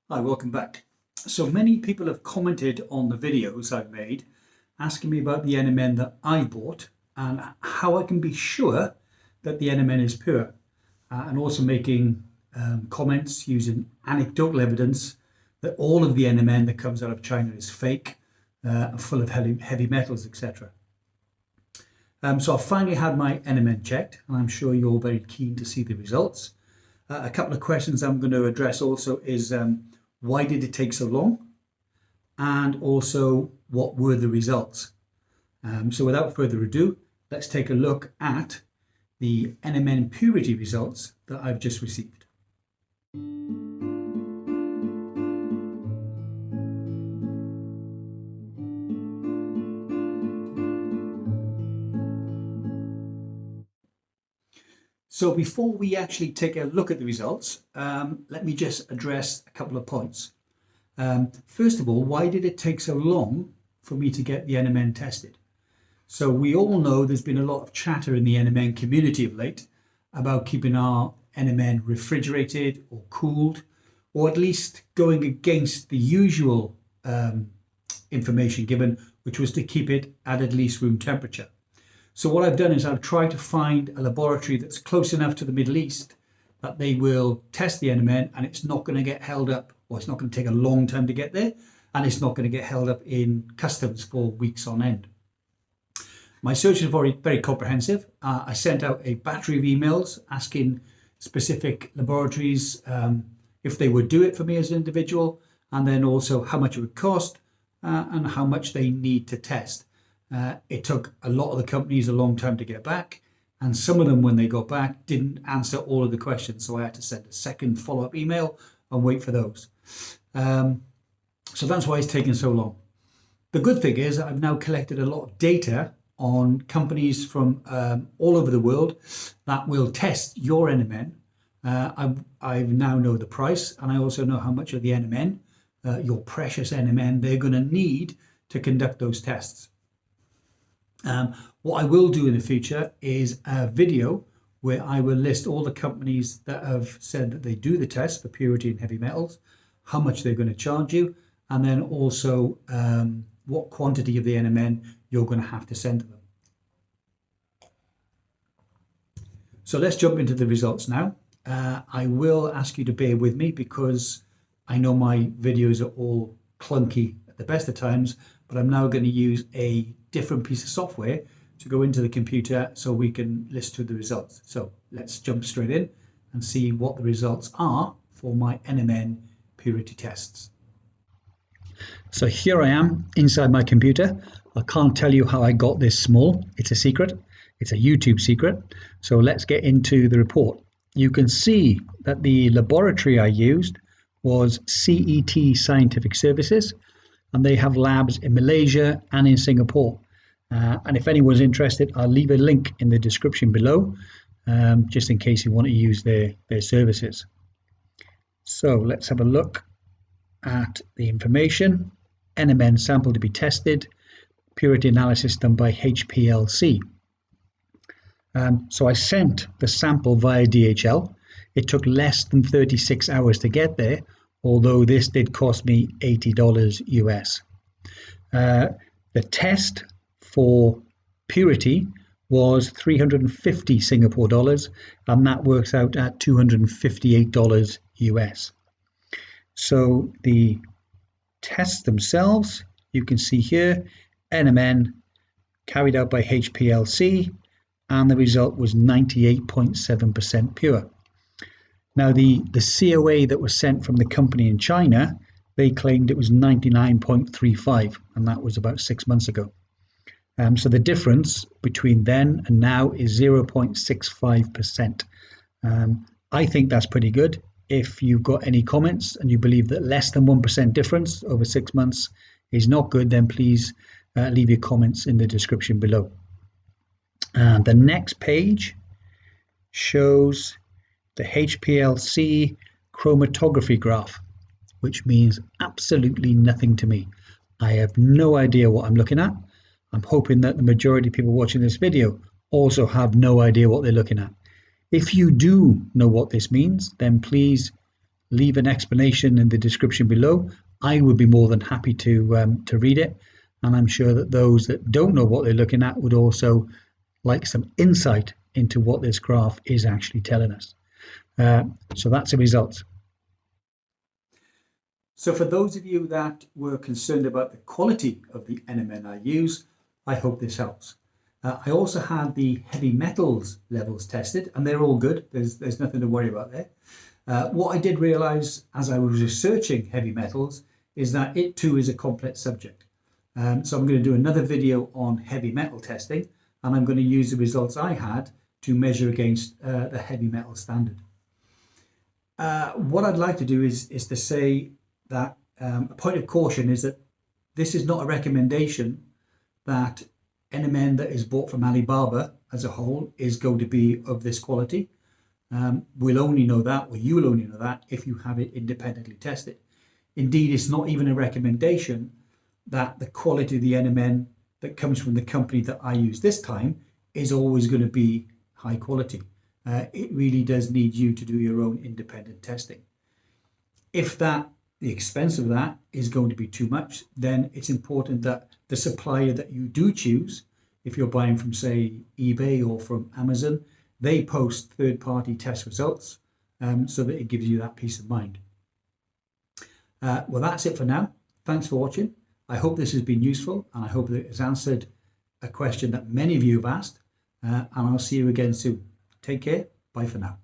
Hi, welcome back. So many people have commented on the videos I've made asking me about the NMN that I bought and how I can be sure that the NMN is pure, and also making comments using anecdotal evidence that all of the NMN that comes out of China is fake, and full of heavy metals, etc. So I've finally had my NMN checked, and I'm sure you're very keen to see the results. A couple of questions I'm going to address also is why did it take so long? And also, what were the results? So without further ado, let's take a look at the NMN purity results that I've just received. So before we actually take a look at the results, let me just address a couple of points. First of all, why did it take so long for me to get the NMN tested? So we all know there's been a lot of chatter in the NMN community of late about keeping our NMN refrigerated or cooled, or at least going against the usual information given, which was to keep it at least room temperature. So what I've done is I've tried to find a laboratory that's close enough to the Middle East that they will test the NMN and it's not going to get held up, or it's not going to take a long time to get there, and it's not going to get held up in customs for weeks on end. My search is very comprehensive. I sent out a battery of emails asking specific laboratories if they would do it for me as an individual, and then also how much it would cost and how much they need to test. It took a lot of the companies a long time to get back, and some of them, when they got back, didn't answer all of the questions. So I had to send a second follow-up email and wait for those. So that's why it's taken so long. The good thing is I've now collected a lot of data on companies from all over the world that will test your NMN. I now know the price, and I also know how much of the NMN, your precious NMN, they're going to need to conduct those tests. What I will do in the future is a video where I will list all the companies that have said that they do the test for purity and heavy metals, how much they're going to charge you, and then also what quantity of the NMN you're going to have to send to them. So let's jump into the results now. I will ask you to bear with me because I know my videos are all clunky at the best of times, but I'm now going to use a different piece of software to go into the computer so we can list through the results. So let's jump straight in and see what the results are for my NMN purity tests. So here I am inside my computer. I can't tell you how I got this small. It's a secret. It's a YouTube secret. So let's get into the report. You can see that the laboratory I used was CET Scientific Services, and they have labs in Malaysia and in Singapore. And if anyone's interested, I'll leave a link in the description below, just in case you want to use their services. So let's have a look at the information. NMN sample to be tested, purity analysis done by HPLC. So I sent the sample via DHL. It took less than 36 hours to get there, although this did cost me $80 US. The test for purity was 350 Singapore dollars, and that works out at $258 US. So the tests themselves, you can see here, NMN carried out by HPLC, and the result was 98.7% pure. Now the COA that was sent from the company in China, they claimed it was 99.35, and that was about 6 months ago. So the difference between then and now is 0.65%. I think that's pretty good. If you've got any comments and you believe that less than 1% difference over 6 months is not good, then please leave your comments in the description below. The next page shows the HPLC chromatography graph, which means absolutely nothing to me. I have no idea what I'm looking at. I'm hoping that the majority of people watching this video also have no idea what they're looking at. If you do know what this means, then please leave an explanation in the description below. I would be more than happy to read it, and I'm sure that those that don't know what they're looking at would also like some insight into what this graph is actually telling us. So that's the result. So for those of you that were concerned about the quality of the NMN I use, I hope this helps. I also had the heavy metals levels tested, and they're all good. There's nothing to worry about there. What I did realise as I was researching heavy metals is that it too is a complex subject. So I'm going to do another video on heavy metal testing, and I'm going to use the results I had to measure against the heavy metal standard. What I'd like to do is to say that a point of caution is that this is not a recommendation that NMN that is bought from Alibaba as a whole is going to be of this quality. We'll only know that, or you will only know that, if you have it independently tested. Indeed, it's not even a recommendation that the quality of the NMN that comes from the company that I use this time is always going to be high quality. It really does need you to do your own independent testing. If the expense of that is going to be too much, then it's important that the supplier that you do choose, if you're buying from, say, eBay or from Amazon, they post third-party test results so that it gives you that peace of mind. Well, that's it for now. Thanks for watching. I hope this has been useful, and I hope that it has answered a question that many of you have asked, and I'll see you again soon. Take care. Bye for now.